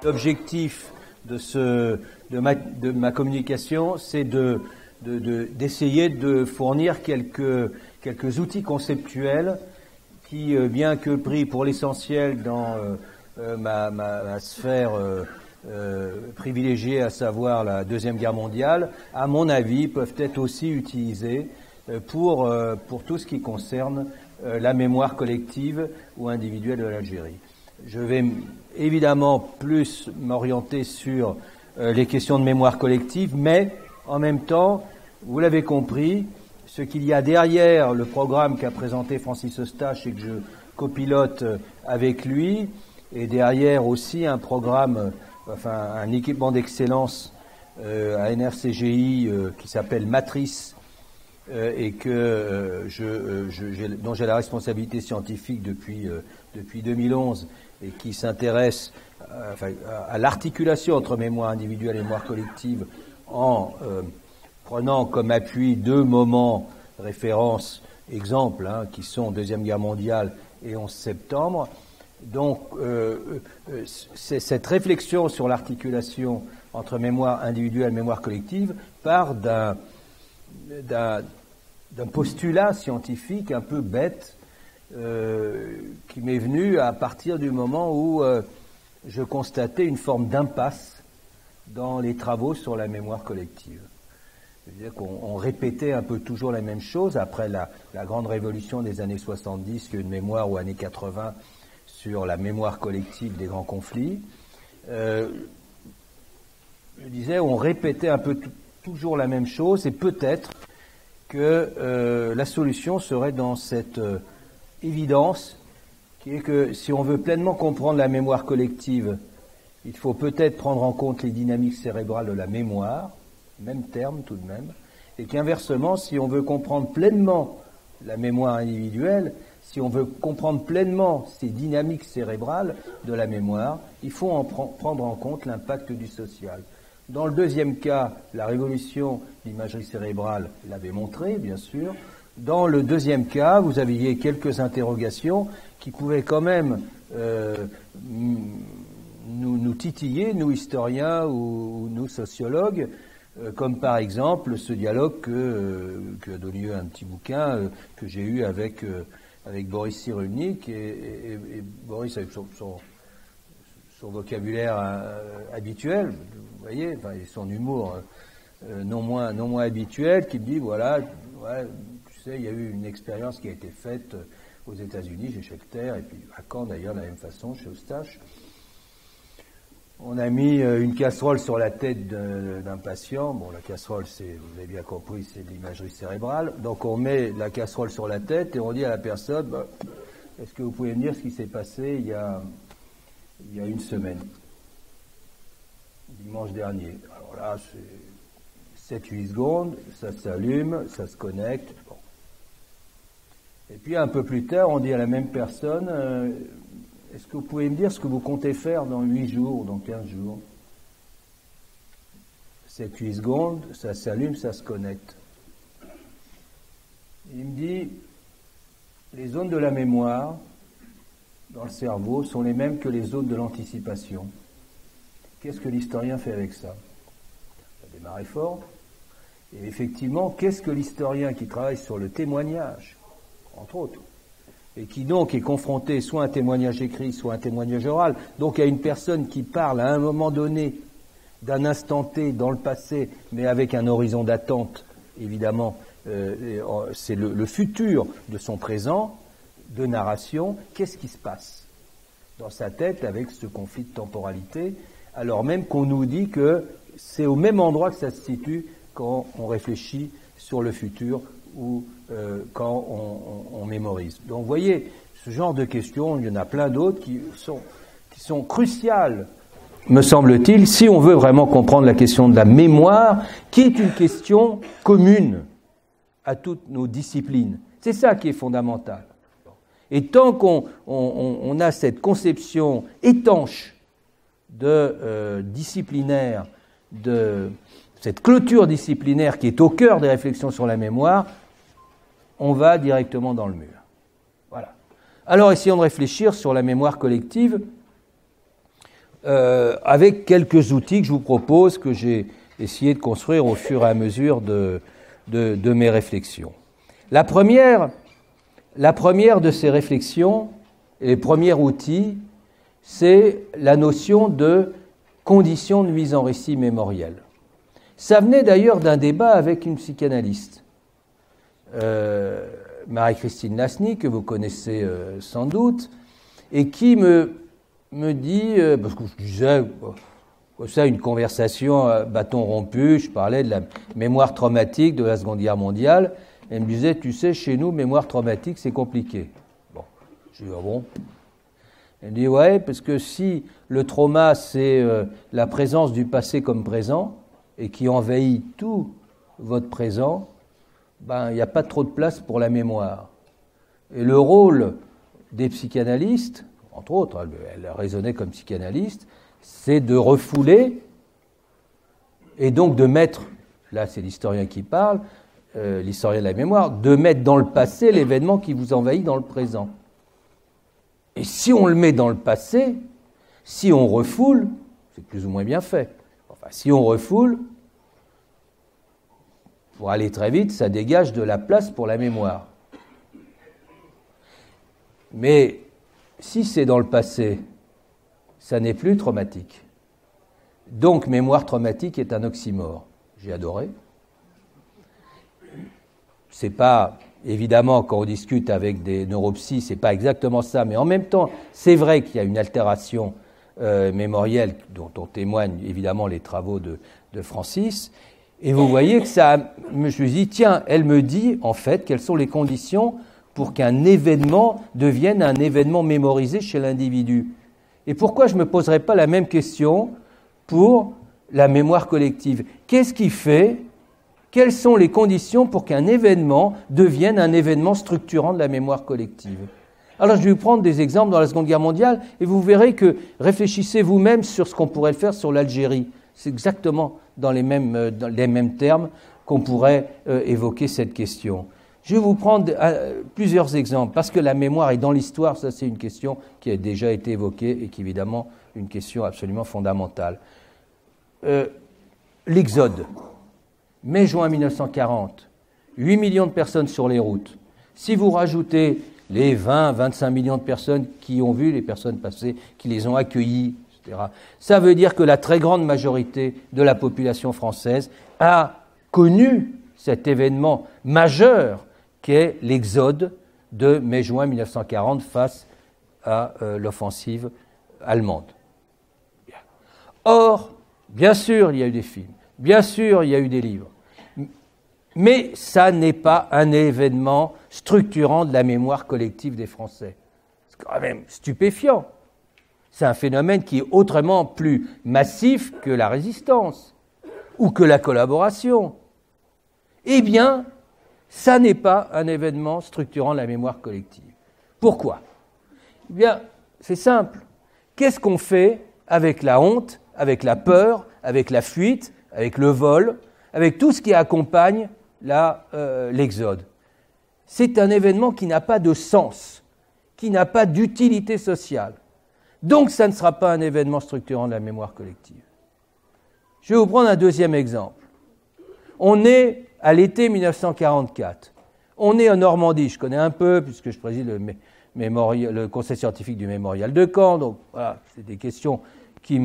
L'objectif de ma communication, c'est d'essayer de fournir quelques outils conceptuels qui, bien que pris pour l'essentiel dans ma sphère privilégiée, à savoir la Deuxième Guerre mondiale, à mon avis, peuvent être aussi utilisés pour tout ce qui concerne la mémoire collective ou individuelle de l'Algérie. Je vais évidemment plus m'orienter sur les questions de mémoire collective, mais en même temps, vous l'avez compris, ce qu'il y a derrière le programme qu'a présenté Francis Eustache et que je copilote avec lui, et derrière aussi un programme, un équipement d'excellence à NRCGI qui s'appelle Matrice et dont j'ai la responsabilité scientifique depuis 2011 et qui s'intéresse à l'articulation entre mémoire individuelle et mémoire collective en prenant comme appui deux moments référence exemples qui sont Deuxième Guerre mondiale et 11 septembre. Donc cette réflexion sur l'articulation entre mémoire individuelle et mémoire collective part d'un postulat scientifique un peu bête qui m'est venu à partir du moment où je constatais une forme d'impasse dans les travaux sur la mémoire collective. C'est-à-dire qu'on répétait un peu toujours la même chose après la grande révolution des années 70, qu'une mémoire ou années 80 sur la mémoire collective des grands conflits. Je disais, on répétait un peu toujours la même chose et peut-être que la solution serait dans cette évidence qui est que si on veut pleinement comprendre la mémoire collective, il faut peut-être prendre en compte les dynamiques cérébrales de la mémoire, même terme tout de même, et qu'inversement, si on veut comprendre pleinement la mémoire individuelle, si on veut comprendre pleinement ces dynamiques cérébrales de la mémoire, il faut en prendre en compte l'impact du social. Dans le deuxième cas, la révolution de l'imagerie cérébrale l'avait montré, bien sûr. Dans le deuxième cas, vous aviez quelques interrogations qui pouvaient quand même nous titiller, nous historiens ou nous sociologues, comme par exemple ce dialogue que a donné lieu un petit bouquin que j'ai eu avec Boris Cyrulnik et Boris avec son vocabulaire habituel, vous voyez, et son humour non moins habituel, qui me dit voilà, ouais, tu sais, il y a eu une expérience qui a été faite aux États-Unis chez Schechter et puis à Caen d'ailleurs de la même façon chez Eustache. On a mis une casserole sur la tête d'un patient. Bon, la casserole, vous avez bien compris, c'est de l'imagerie cérébrale. Donc on met la casserole sur la tête et on dit à la personne, est-ce que vous pouvez me dire ce qui s'est passé il y a une semaine, dimanche dernier. Alors là, c'est 7-8 secondes, ça s'allume, ça se connecte. Bon. Et puis un peu plus tard, on dit à la même personne, est-ce que vous pouvez me dire ce que vous comptez faire dans 8 jours ou dans 15 jours? 7-8 secondes, ça s'allume, ça se connecte. Il me dit, les zones de la mémoire dans le cerveau sont les mêmes que les zones de l'anticipation. Qu'est-ce que l'historien fait avec ça? Ça a démarré fort. Et effectivement, qu'est-ce que l'historien qui travaille sur le témoignage, entre autres, et qui donc est confronté soit à un témoignage écrit, soit à un témoignage oral, donc à une personne qui parle à un moment donné d'un instant T dans le passé, mais avec un horizon d'attente, évidemment, c'est le futur de son présent, de narration, qu'est-ce qui se passe dans sa tête avec ce conflit de temporalité, alors même qu'on nous dit que c'est au même endroit que ça se situe quand on réfléchit sur le futur ou quand on mémorise. Donc vous voyez, ce genre de questions, il y en a plein d'autres qui sont cruciales, me semble-t-il, si on veut vraiment comprendre la question de la mémoire, qui est une question commune à toutes nos disciplines. C'est ça qui est fondamental. Et tant qu'on a cette conception étanche disciplinaire, de cette clôture disciplinaire qui est au cœur des réflexions sur la mémoire, on va directement dans le mur. Voilà. Alors essayons de réfléchir sur la mémoire collective. avec quelques outils que je vous propose, que j'ai essayé de construire au fur et à mesure de mes réflexions. La première de ces réflexions, et le premier outil, c'est la notion de conditions de mise en récit mémoriel. Ça venait d'ailleurs d'un débat avec une psychanalyste, Marie-Christine Lasny, que vous connaissez sans doute, et qui me dit, parce que je disais, comme ça, une conversation à bâton rompu, je parlais de la mémoire traumatique de la Seconde Guerre mondiale, elle me disait, tu sais, chez nous, mémoire traumatique, c'est compliqué. Bon, je dis, ah bon ? Elle me dit, ouais, parce que si le trauma, c'est la présence du passé comme présent, et qui envahit tout votre présent, ben, il n'y a pas trop de place pour la mémoire. Et le rôle des psychanalystes, entre autres, elle raisonnait comme psychanalyste, c'est de refouler et donc de mettre, là c'est l'historien qui parle, l'historien de la mémoire, de mettre dans le passé l'événement qui vous envahit dans le présent. Et si on le met dans le passé, si on refoule, c'est plus ou moins bien fait. Enfin, si on refoule, pour aller très vite, ça dégage de la place pour la mémoire. Mais si c'est dans le passé, ça n'est plus traumatique. Donc, mémoire traumatique est un oxymore. J'ai adoré. C'est pas, évidemment, quand on discute avec des neuropsys, c'est pas exactement ça, mais en même temps, c'est vrai qu'il y a une altération mémorielle dont témoignent évidemment les travaux de Francis. Et vous voyez que ça, je me suis dit, tiens, elle me dit, en fait, quelles sont les conditions pour qu'un événement devienne un événement mémorisé chez l'individu. Et pourquoi je ne me poserais pas la même question pour la mémoire collective ? Qu'est-ce qui fait, quelles sont les conditions pour qu'un événement devienne un événement structurant de la mémoire collective ? Alors je vais vous prendre des exemples dans la Seconde Guerre mondiale et vous verrez que réfléchissez vous-même sur ce qu'on pourrait faire sur l'Algérie. C'est exactement dans les mêmes termes qu'on pourrait évoquer cette question. Je vais vous prendre plusieurs exemples, parce que la mémoire est dans l'histoire, ça c'est une question qui a déjà été évoquée et qui est évidemment une question absolument fondamentale. L'Exode, mai-juin 1940, 8 millions de personnes sur les routes. Si vous rajoutez les 20-25 millions de personnes qui ont vu les personnes passer, qui les ont accueillies, etc., ça veut dire que la très grande majorité de la population française a connu cet événement majeur qu'est l'exode de mai-juin 1940 face à l'offensive allemande. Bien. Or, bien sûr, il y a eu des films, bien sûr, il y a eu des livres, mais ça n'est pas un événement structurant de la mémoire collective des Français. C'est quand même stupéfiant. C'est un phénomène qui est autrement plus massif que la résistance ou que la collaboration. Eh bien, ça n'est pas un événement structurant de la mémoire collective. Pourquoi ? Eh bien, c'est simple. Qu'est-ce qu'on fait avec la honte, avec la peur, avec la fuite, avec le vol, avec tout ce qui accompagne l'exode ? C'est un événement qui n'a pas de sens, qui n'a pas d'utilité sociale. Donc, ça ne sera pas un événement structurant de la mémoire collective. Je vais vous prendre un deuxième exemple. On est à l'été 1944. On est en Normandie, je connais un peu, puisque je préside le conseil scientifique du mémorial de Caen. Donc, voilà, c'est des questions qui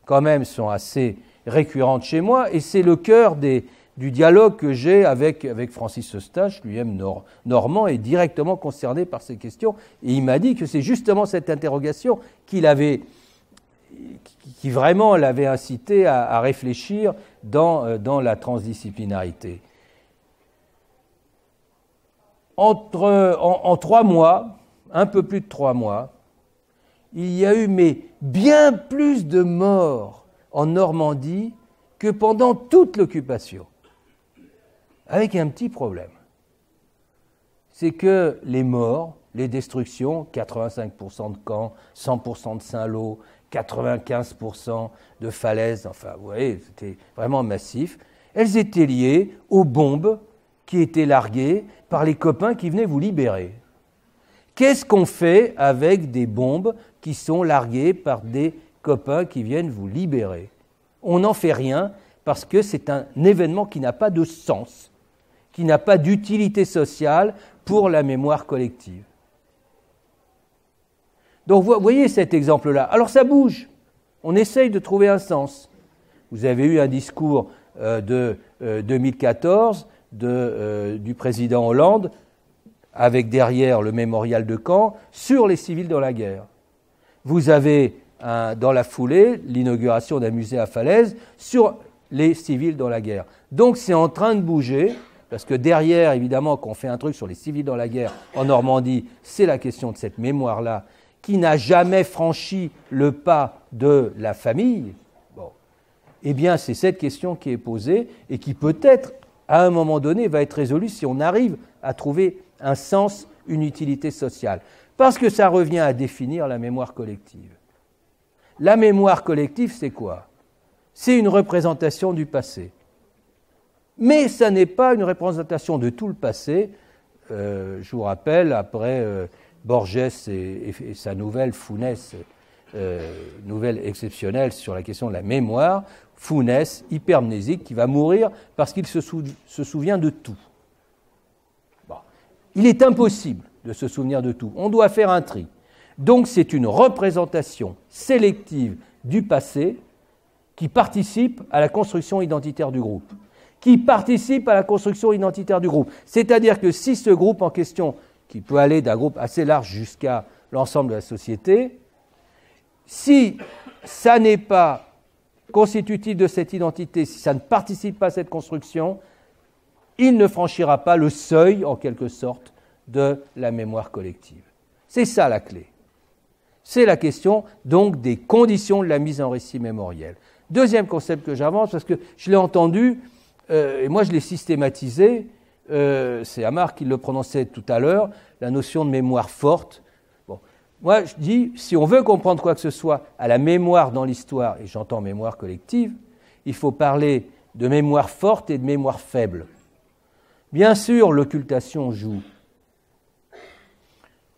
quand même, sont assez récurrentes chez moi, et c'est le cœur du dialogue que j'ai avec Francis Eustache, lui-même normand, et directement concerné par ces questions. Et il m'a dit que c'est justement cette interrogation qui vraiment l'avait incité à réfléchir dans la transdisciplinarité. En 3 mois, un peu plus de 3 mois, il y a eu bien plus de morts en Normandie que pendant toute l'occupation. Avec un petit problème. C'est que les morts, les destructions, 85% de Caen, 100% de Saint-Lô, 95% de falaises, enfin, vous voyez, c'était vraiment massif, elles étaient liées aux bombes qui étaient larguées par les copains qui venaient vous libérer. Qu'est-ce qu'on fait avec des bombes qui sont larguées par des copains qui viennent vous libérer? On n'en fait rien parce que c'est un événement qui n'a pas de sens, qui n'a pas d'utilité sociale pour la mémoire collective. Donc vous voyez cet exemple-là. Alors ça bouge. On essaye de trouver un sens. Vous avez eu un discours de 2014 du président Hollande, avec derrière le mémorial de Caen, sur les civils dans la guerre. Vous avez, dans la foulée, l'inauguration d'un musée à Falaise sur les civils dans la guerre. Donc c'est en train de bouger, parce que derrière, évidemment, quand on fait un truc sur les civils dans la guerre en Normandie, c'est la question de cette mémoire-là, qui n'a jamais franchi le pas de la famille. Bon. Eh bien, c'est cette question qui est posée et qui peut-être, à un moment donné, va être résolue si on arrive à trouver un sens, une utilité sociale. Parce que ça revient à définir la mémoire collective. La mémoire collective, c'est quoi? C'est une représentation du passé. Mais ça n'est pas une représentation de tout le passé. Je vous rappelle, après Borges et sa nouvelle Founès, nouvelle exceptionnelle sur la question de la mémoire, Founès, hypermnésique, qui va mourir parce qu'il se souvient de tout. Bon. Il est impossible de se souvenir de tout. On doit faire un tri. Donc c'est une représentation sélective du passé qui participe à la construction identitaire du groupe. C'est-à-dire que si ce groupe en question, qui peut aller d'un groupe assez large jusqu'à l'ensemble de la société, si ça n'est pas constitutif de cette identité, si ça ne participe pas à cette construction, il ne franchira pas le seuil, en quelque sorte, de la mémoire collective. C'est ça la clé. C'est la question, donc, des conditions de la mise en récit mémoriel. Deuxième concept que j'avance, parce que je l'ai entendu, et moi je l'ai systématisé, c'est Amar qui le prononçait tout à l'heure, la notion de mémoire forte. Bon. Moi je dis, si on veut comprendre quoi que ce soit à la mémoire dans l'histoire, et j'entends mémoire collective, il faut parler de mémoire forte et de mémoire faible. Bien sûr, l'occultation joue,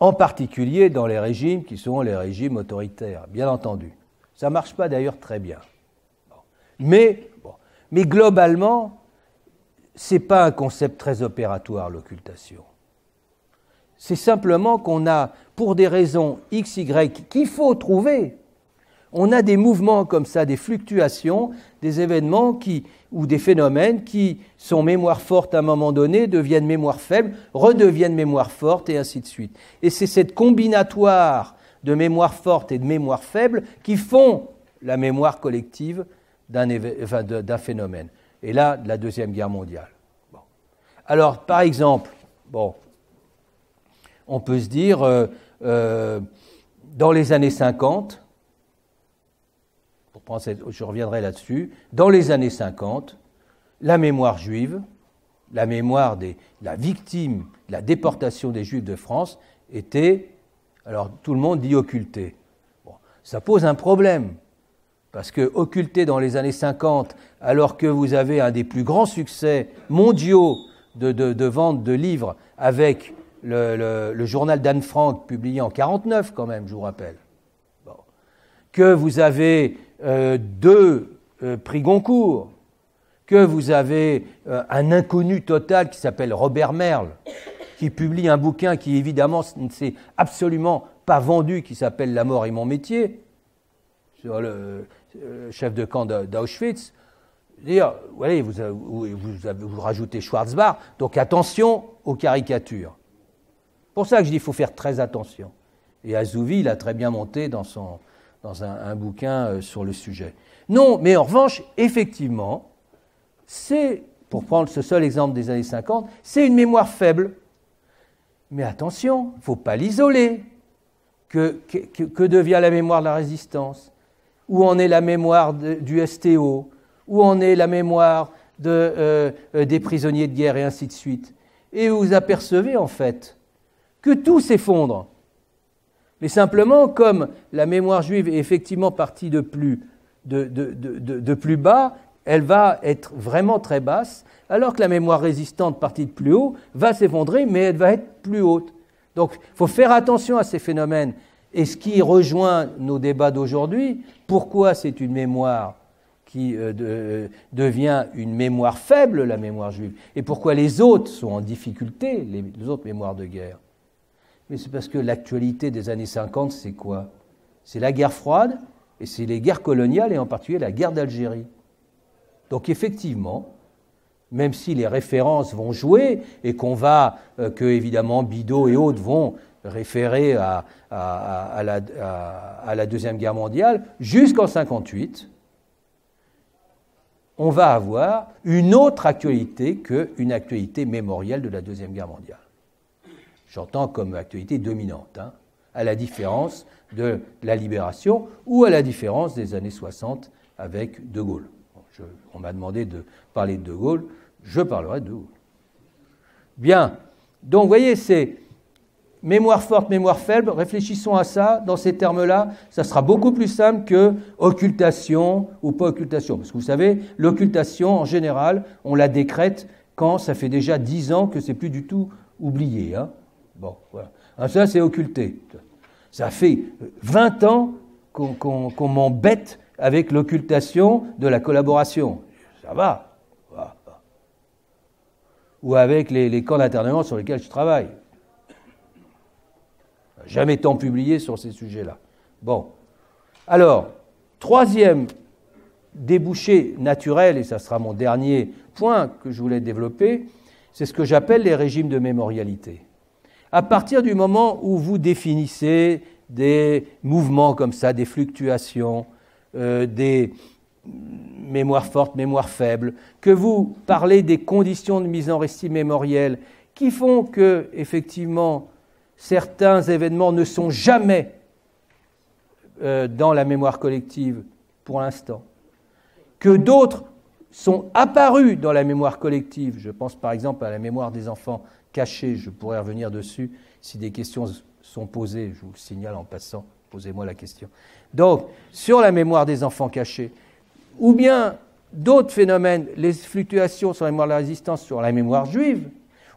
en particulier dans les régimes qui sont les régimes autoritaires, bien entendu. Ça ne marche pas d'ailleurs très bien. Mais globalement, ce n'est pas un concept très opératoire, l'occultation. C'est simplement qu'on a, pour des raisons X, Y, qu'il faut trouver, on a des mouvements comme ça, des fluctuations, des événements ou des phénomènes qui sont mémoire forte à un moment donné, deviennent mémoire faible, redeviennent mémoire forte, et ainsi de suite. Et c'est cette combinatoire de mémoire forte et de mémoire faible qui font la mémoire collective d'un phénomène. Et là, de la Deuxième Guerre mondiale. Bon. Alors, par exemple, on peut se dire, dans les années 50, je reviendrai là-dessus, dans les années 50, la mémoire juive, la mémoire de la victime, la déportation des Juifs de France, était, alors tout le monde dit occultée. Bon, ça pose un problème. Parce que occulté dans les années 50, alors que vous avez un des plus grands succès mondiaux de vente de livres avec le journal d'Anne Frank publié en 1949 quand même, je vous rappelle. Bon. Que vous avez 2 prix Goncourt, que vous avez un inconnu total qui s'appelle Robert Merle, qui publie un bouquin qui évidemment ne s'est absolument pas vendu, qui s'appelle La mort est mon métier, sur le chef de camp d'Auschwitz. Voilà, vous rajoutez Schwarzbach, donc attention aux caricatures. C'est pour ça que je dis qu'il faut faire très attention. Et Azouvi, il a très bien monté dans un bouquin sur le sujet. Non, mais en revanche, effectivement, c'est, pour prendre ce seul exemple des années 50, c'est une mémoire faible. Mais attention, il ne faut pas l'isoler. Que devient la mémoire de la résistance? Où en est la mémoire du STO? Où en est la mémoire des prisonniers de guerre, et ainsi de suite? Et vous apercevez en fait que tout s'effondre. Mais simplement, comme la mémoire juive est effectivement partie de plus bas, elle va être vraiment très basse, alors que la mémoire résistante partie de plus haut va s'effondrer, mais elle va être plus haute. Donc, il faut faire attention à ces phénomènes. Et ce qui rejoint nos débats d'aujourd'hui, pourquoi c'est une mémoire qui devient une mémoire faible, la mémoire juive, et pourquoi les autres sont en difficulté, les autres mémoires de guerre. Mais c'est parce que l'actualité des années 50, c'est quoi? C'est la guerre froide, et c'est les guerres coloniales, et en particulier la guerre d'Algérie. Donc effectivement, même si les références vont jouer, et que évidemment Bidault et autres vont référer à la Deuxième Guerre mondiale, jusqu'en 1958, on va avoir une autre actualité qu'une actualité mémorielle de la Deuxième Guerre mondiale. J'entends comme actualité dominante, à la différence de la Libération ou à la différence des années 60 avec De Gaulle. On m'a demandé de parler de De Gaulle, je parlerai de De Gaulle. Bien, donc vous voyez, c'est mémoire forte, mémoire faible, réfléchissons à ça, dans ces termes-là, ça sera beaucoup plus simple que occultation ou pas occultation. Parce que vous savez, l'occultation, en général, on la décrète quand ça fait déjà 10 ans que c'est plus du tout oublié. Bon, voilà. Alors ça, c'est occulté. Ça fait 20 ans qu'on m'embête avec l'occultation de la collaboration. Ça va. Ou avec les camps d'internement sur lesquels je travaille. Jamais tant publié sur ces sujets-là. Bon. Alors, troisième débouché naturel, et ça sera mon dernier point que je voulais développer, c'est ce que j'appelle les régimes de mémorialité. À partir du moment où vous définissez des mouvements comme ça, des fluctuations, des mémoires fortes, mémoires faibles, que vous parlez des conditions de mise en récit mémoriel qui font que, effectivement, certains événements ne sont jamais dans la mémoire collective pour l'instant, que d'autres sont apparus dans la mémoire collective. Je pense par exemple à la mémoire des enfants cachés, je pourrais revenir dessus si des questions sont posées, je vous le signale en passant, posez-moi la question. Donc, sur la mémoire des enfants cachés, ou bien d'autres phénomènes, les fluctuations sur la mémoire de la résistance, sur la mémoire juive,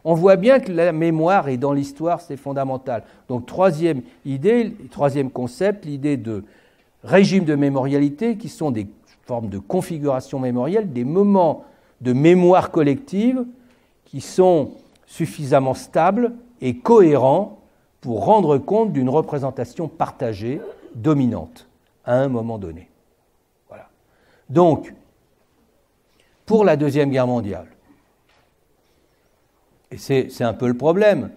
on voit bien que la mémoire et dans l'histoire, c'est fondamental. Donc, troisième idée, troisième concept, l'idée de régime de mémorialité, qui sont des formes de configuration mémorielle, des moments de mémoire collective qui sont suffisamment stables et cohérents pour rendre compte d'une représentation partagée, dominante, à un moment donné. Voilà. Donc, pour la Deuxième Guerre mondiale, et c'est un peu le problème,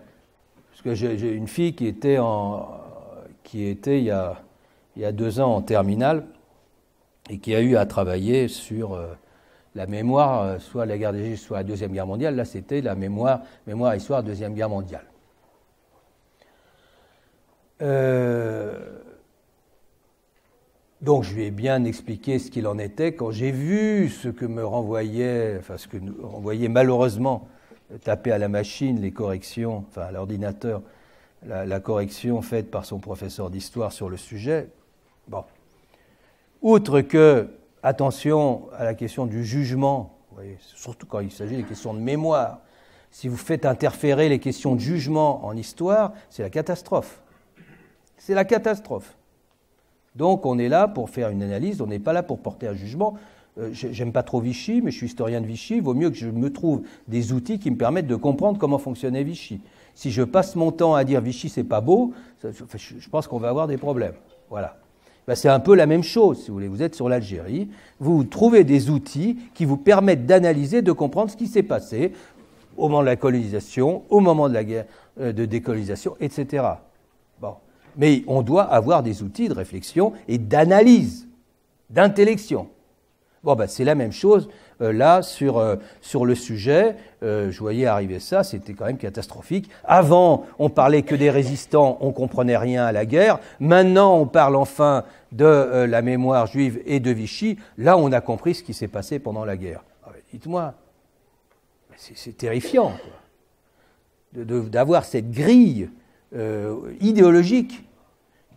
parce que j'ai une fille qui était il y a 2 ans en terminale et qui a eu à travailler sur la mémoire, soit la guerre d'Égypte, soit la Deuxième Guerre mondiale. Là, c'était la mémoire et histoire Deuxième Guerre mondiale. Donc, je lui ai bien expliqué ce qu'il en était. Quand j'ai vu ce que nous renvoyait malheureusement taper à la machine les corrections, à l'ordinateur, la correction faite par son professeur d'histoire sur le sujet. Bon. Outre que, attention à la question du jugement, vous voyez, surtout quand il s'agit des questions de mémoire, si vous faites interférer les questions de jugement en histoire, c'est la catastrophe. C'est la catastrophe. Donc on est là pour faire une analyse, on n'est pas là pour porter un jugement. J'aime pas trop Vichy, mais je suis historien de Vichy, il vaut mieux que je me trouve des outils qui me permettent de comprendre comment fonctionnait Vichy. Si je passe mon temps à dire Vichy c'est pas beau, je pense qu'on va avoir des problèmes. Voilà. Ben, c'est un peu la même chose, si vous voulez. Vous êtes sur l'Algérie, vous trouvez des outils qui vous permettent d'analyser, de comprendre ce qui s'est passé au moment de la colonisation, au moment de la guerre de décolonisation, etc. Bon. Mais on doit avoir des outils de réflexion et d'analyse, d'intellection. Bon, ben, c'est la même chose là sur le sujet. Je voyais arriver ça, c'était quand même catastrophique. Avant, on parlait que des résistants, on comprenait rien à la guerre. Maintenant, on parle enfin de la mémoire juive et de Vichy. Là, on a compris ce qui s'est passé pendant la guerre. Ah, ben, dites-moi, c'est terrifiant quoi, d'avoir cette grille idéologique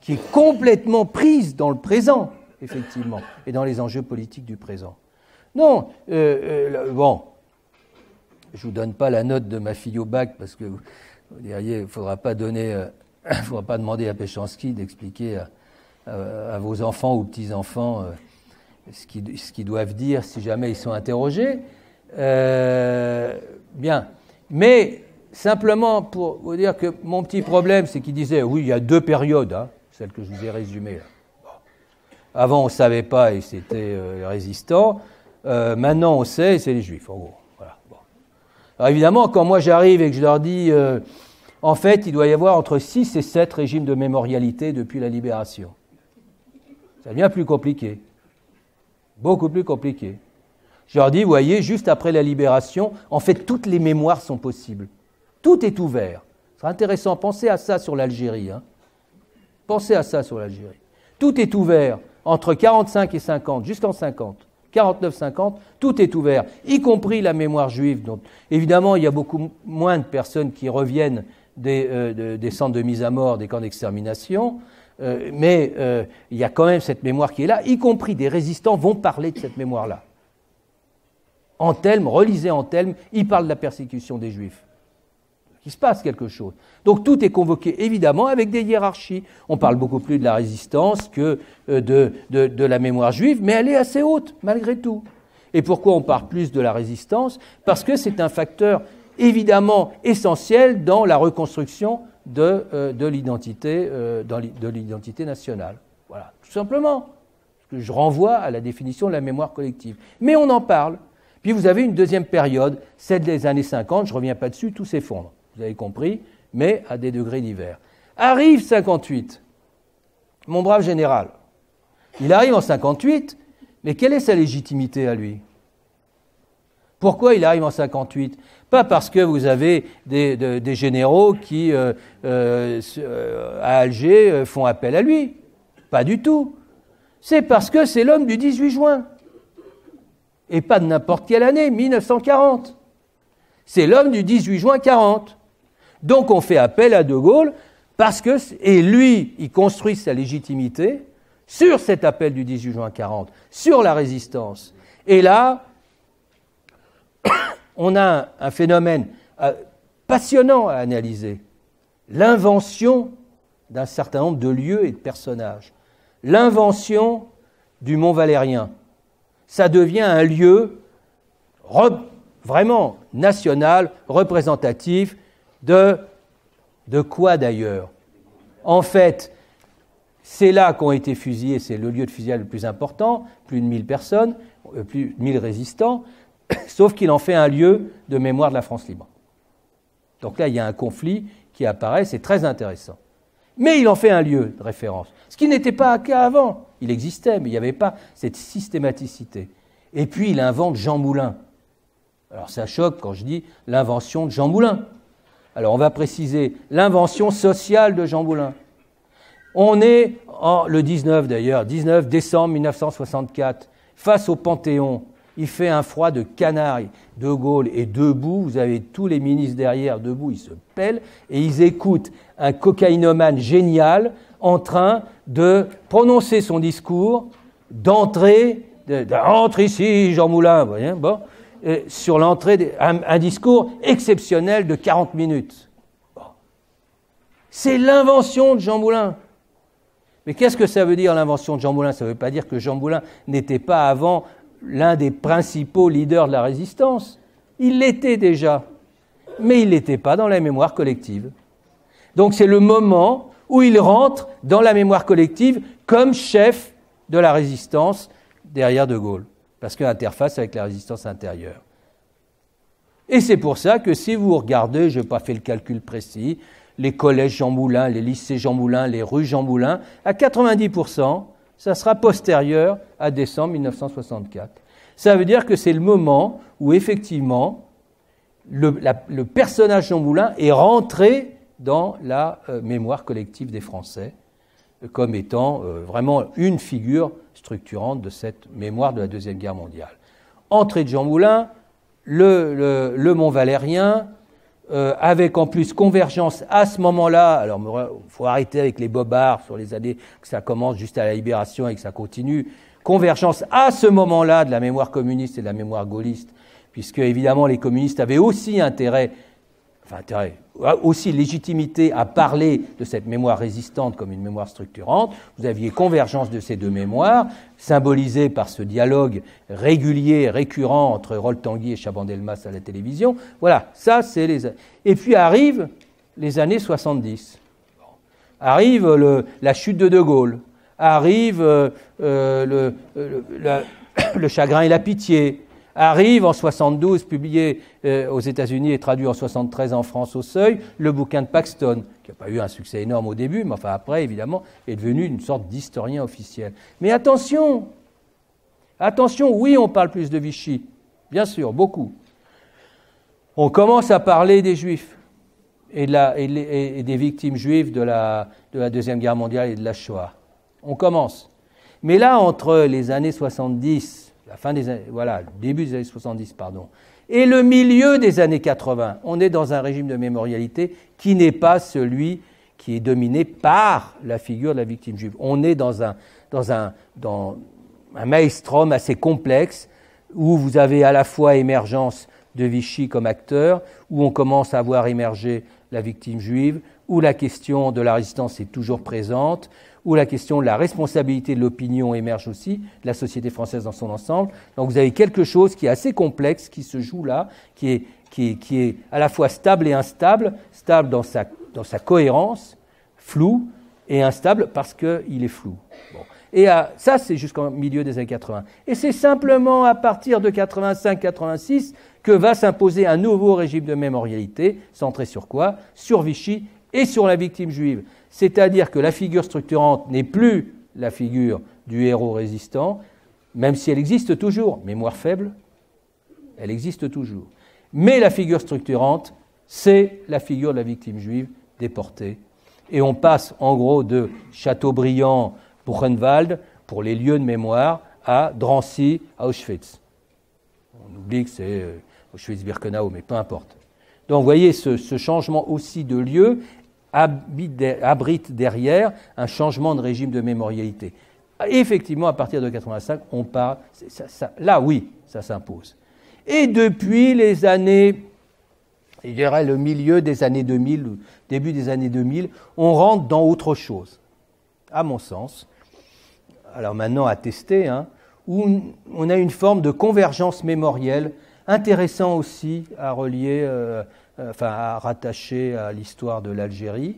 qui est complètement prise dans le présent. Effectivement, et dans les enjeux politiques du présent. Non, bon, je ne vous donne pas la note de ma fille au bac, parce que Vous diriez, il ne faudra pas demander à Péchanski d'expliquer à vos enfants ou petits-enfants ce qu'ils doivent dire si jamais ils sont interrogés. Bien. Mais simplement pour vous dire que mon petit problème, c'est qu'il disait, oui, il y a 2 périodes, hein, celle que je vous ai résumée là. Bon. Avant, on ne savait pas et c'était les résistants. Maintenant, on sait et c'est les Juifs, en gros. Voilà. Bon. Alors évidemment, quand moi j'arrive et que je leur dis, en fait, il doit y avoir entre 6 et 7 régimes de mémorialité depuis la libération. Ça devient plus compliqué. Beaucoup plus compliqué. Je leur dis, vous voyez, juste après la libération, en fait, toutes les mémoires sont possibles. Tout est ouvert. Ce sera intéressant. Pensez à ça sur l'Algérie. Hein. Pensez à ça sur l'Algérie. Tout est ouvert entre 45 et 50, jusqu'en 50. 49-50, tout est ouvert, y compris la mémoire juive. Donc, évidemment, il y a beaucoup moins de personnes qui reviennent des centres de mise à mort, des camps d'extermination, mais il y a quand même cette mémoire qui est là, y compris des résistants vont parler de cette mémoire-là. Anthelme, relisez Anthelme, il parle de la persécution des Juifs. Il se passe quelque chose. Donc tout est convoqué, évidemment, avec des hiérarchies. On parle beaucoup plus de la résistance que de la mémoire juive, mais elle est assez haute, malgré tout. Et pourquoi on parle plus de la résistance ? Parce que c'est un facteur, évidemment, essentiel dans la reconstruction de l'identité nationale. Voilà, tout simplement. Parce que je renvoie à la définition de la mémoire collective. Mais on en parle. Puis vous avez une deuxième période, celle des années 50, je ne reviens pas dessus, tout s'effondre. Vous avez compris, mais à des degrés divers. Arrive 58, mon brave général. Il arrive en 58, mais quelle est sa légitimité à lui ? Pourquoi il arrive en 58 ? Pas parce que vous avez des généraux qui, à Alger, font appel à lui. Pas du tout. C'est parce que c'est l'homme du 18 juin. Et pas de n'importe quelle année, 1940. C'est l'homme du 18 juin 40. Donc on fait appel à De Gaulle parce que, et lui, il construit sa légitimité sur cet appel du 18 juin 40, sur la résistance. Et là, on a un phénomène passionnant à analyser. L'invention d'un certain nombre de lieux et de personnages. L'invention du Mont Valérien. Ça devient un lieu vraiment national, représentatif de quoi d'ailleurs ? En fait, c'est là qu'ont été fusillés, c'est le lieu de fusillade le plus important, plus de 1000 personnes, plus de 1000 résistants, sauf qu'il en fait un lieu de mémoire de la France libre. Donc là, il y a un conflit qui apparaît, c'est très intéressant. Mais il en fait un lieu de référence, ce qui n'était pas le cas avant. Il existait, mais il n'y avait pas cette systématicité. Et puis, il invente Jean Moulin. Alors, ça choque quand je dis l'invention de Jean Moulin. Alors, on va préciser l'invention sociale de Jean Moulin. On est le 19 décembre 1964, face au Panthéon. Il fait un froid de canaille. De Gaulle est debout, vous avez tous les ministres derrière debout, ils se pèlent et ils écoutent un cocaïnomane génial en train de prononcer son discours, d'entrer, entre ici Jean Moulin, vous voyez, bon, sur l'entrée, un discours exceptionnel de 40 minutes. Bon. C'est l'invention de Jean Moulin. Mais qu'est-ce que ça veut dire l'invention de Jean Moulin ? Ça ne veut pas dire que Jean Moulin n'était pas avant l'un des principaux leaders de la résistance. Il l'était déjà, mais il ne l'était pas dans la mémoire collective. Donc c'est le moment où il rentre dans la mémoire collective comme chef de la résistance derrière De Gaulle, parce qu'il interface avec la résistance intérieure. Et c'est pour ça que si vous regardez, je n'ai pas fait le calcul précis, les collèges Jean Moulin, les lycées Jean Moulin, les rues Jean Moulin, à 90%, ça sera postérieur à décembre 1964. Ça veut dire que c'est le moment où, effectivement, le personnage Jean Moulin est rentré dans la mémoire collective des Français, comme étant vraiment une figure structurante de cette mémoire de la Deuxième Guerre mondiale. Entrée de Jean Moulin, le Mont Valérien, avec en plus convergence à ce moment-là, alors il faut arrêter avec les bobards sur les années que ça commence juste à la Libération et que ça continue, convergence à ce moment-là de la mémoire communiste et de la mémoire gaulliste, puisque évidemment les communistes avaient aussi intérêt, enfin intérêt, aussi légitimité à parler de cette mémoire résistante comme une mémoire structurante. Vous aviez convergence de ces deux mémoires, symbolisée par ce dialogue régulier, récurrent entre Rolf Tanguy et Chaban-Delmas à la télévision. Voilà, ça c'est les... Et puis arrivent les années 70. Arrive la chute de Gaulle, arrive le chagrin et la pitié, arrive en 72, publié aux États-Unis et traduit en 73 en France au Seuil, le bouquin de Paxton, qui n'a pas eu un succès énorme au début, mais enfin après, évidemment, est devenu une sorte d'historien officiel. Mais attention, oui, on parle plus de Vichy, bien sûr, beaucoup. On commence à parler des Juifs et des victimes juives de la Deuxième Guerre mondiale et de la Shoah. On commence. Mais là, entre les années 70, la fin des années, voilà, le début des années 70, pardon, et le milieu des années 80, on est dans un régime de mémorialité qui n'est pas celui qui est dominé par la figure de la victime juive. On est dans un maelstrom assez complexe où vous avez à la fois émergence de Vichy comme acteur, où on commence à voir émerger la victime juive, où la question de la résistance est toujours présente, où la question de la responsabilité de l'opinion émerge aussi, de la société française dans son ensemble. Donc vous avez quelque chose qui est assez complexe, qui se joue là, qui est à la fois stable et instable, stable dans sa cohérence, flou, et instable parce qu'il est flou. Bon. Et ça, c'est jusqu'au milieu des années 80. Et c'est simplement à partir de 85-86 que va s'imposer un nouveau régime de mémorialité, centré sur quoi ? Sur Vichy et sur la victime juive. C'est-à-dire que la figure structurante n'est plus la figure du héros résistant, même si elle existe toujours, mémoire faible, elle existe toujours. Mais la figure structurante, c'est la figure de la victime juive déportée. Et on passe en gros de Chateaubriand, Buchenwald, pour les lieux de mémoire, à Drancy, à Auschwitz. On oublie que c'est Auschwitz-Birkenau, mais peu importe. Donc vous voyez, ce changement aussi de lieu abrite derrière un changement de régime de mémorialité. Et effectivement, à partir de 85, on part. Là, oui, ça s'impose. Et depuis les années, je dirais le milieu des années 2000, début des années 2000, on rentre dans autre chose, à mon sens. Alors maintenant à tester, où on a une forme de convergence mémorielle intéressant aussi à relier, à rattacher à l'histoire de l'Algérie.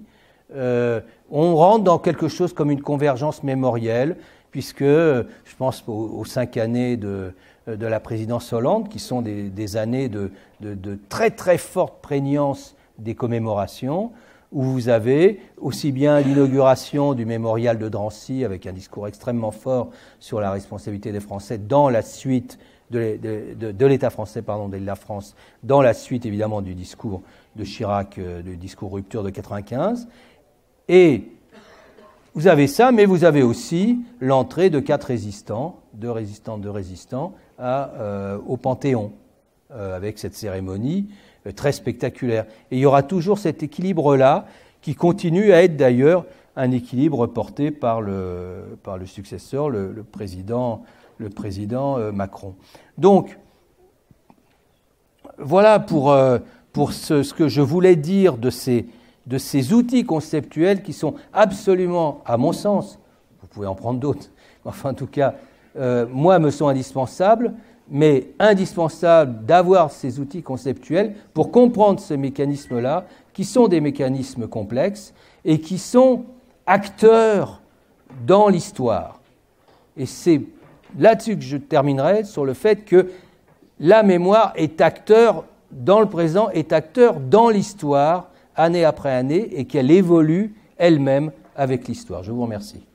On rentre dans quelque chose comme une convergence mémorielle, puisque je pense aux 5 années de la présidence Hollande, qui sont des années de très très forte prégnance des commémorations, où vous avez aussi bien l'inauguration du mémorial de Drancy, avec un discours extrêmement fort sur la responsabilité des Français dans la suite de l'État français, de la France, dans la suite évidemment du discours de Chirac, du discours rupture de 95. Et vous avez ça, mais vous avez aussi l'entrée de 4 résistants, de résistants au Panthéon, avec cette cérémonie très spectaculaire. Et il y aura toujours cet équilibre-là, qui continue à être d'ailleurs un équilibre porté par le successeur, le président Macron. Donc, voilà pour ce que je voulais dire de ces outils conceptuels qui sont absolument, à mon sens, vous pouvez en prendre d'autres, enfin en tout cas, moi me sont indispensables, mais indispensable d'avoir ces outils conceptuels pour comprendre ces mécanismes-là, qui sont des mécanismes complexes et qui sont acteurs dans l'histoire. Et c'est là-dessus que je terminerai, sur le fait que la mémoire est acteur dans le présent, est acteur dans l'histoire, année après année, et qu'elle évolue elle-même avec l'histoire. Je vous remercie.